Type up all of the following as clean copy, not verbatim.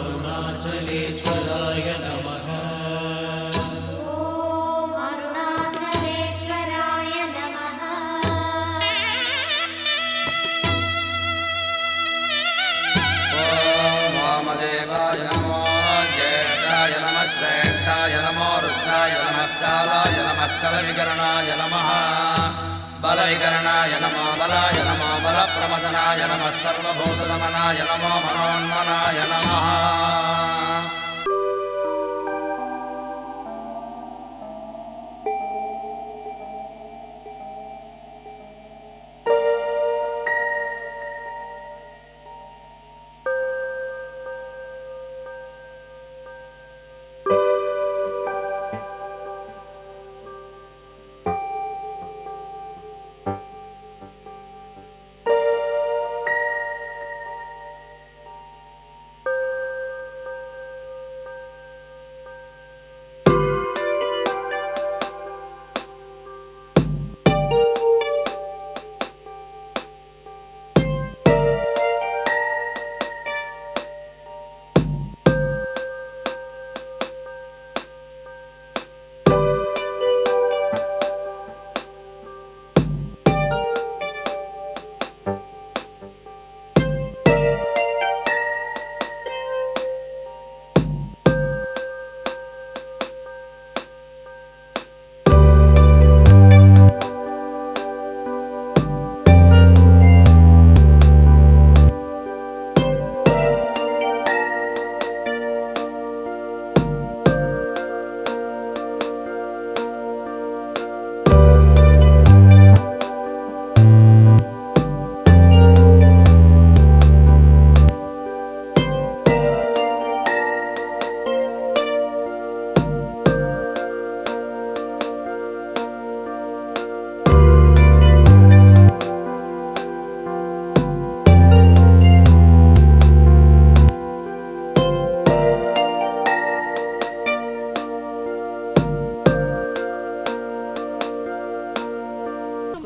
अरुणाचलेश्वराय नमः। अरुणाचलेश्वराय नमः। वामदेवाय नमो ज्येष्ठाय नमः श्रेष्ठाय नमो रुद्राय नमः कालाय नमः कलविकरणाय नमः बलविकरणाय नमो बलाय नमो बलप्रमदनाय नमः सर्वभूतदमनाय नमो मनोन्मनाय नमः।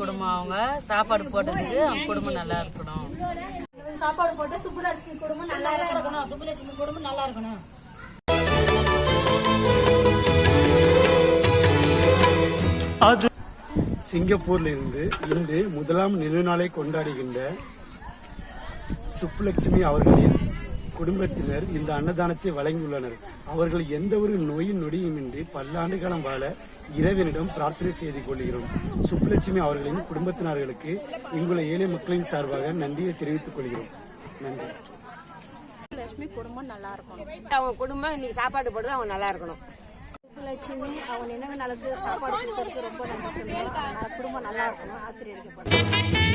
குடும்பம் அவங்க சாப்பாடு போட்டதுக்கு அவங்க குடும்பம் நல்லா இருக்கணும். சாப்பாடு போட்டு சுப்புலட்சுமி குடும்பம் நல்லா இருக்கணும். சுப்புலட்சுமி குடும்பம் நல்லா இருக்கணும். சிங்கப்பூர்ல இருந்து இன்று முதலாம் நினைவு நாளை கொண்டாடுகின்ற சுப்புலட்சுமி அவர்களின் குடும்பத்தினர் இந்த அன்னதானத்தை வழங்கியுள்ளனர். அவர்கள் எந்த ஒரு நோயின் நொடியுமின்றி பல்லாண்டு காலம் வாழ இறைவனிடம் பிரார்த்தனை செய்து கொள்கிறோம். சுப்புலட்சுமி அவர்களின் குடும்பத்தினர்களுக்கு எங்களுடைய ஏழை மக்களின் சார்பாக நன்றியை தெரிவித்துக் கொள்கிறோம். நன்றி. சுப்புலட்சுமி குடும்பம் நல்லா இருக்கணும். அவங்க குடும்பம் இன்னைக்கு சாப்பாடு போடுறது அவங்க நல்லா இருக்கணும். சுப்புலட்சுமி அவங்க நினைவு நாளுக்கு சாப்பாடு கொடுக்கறதுக்கு ரொம்ப நன்றி சொல்லுவோம். குடும்பம் நல்லா இருக்கணும். ஆசீர்வதிக்கப்படும்.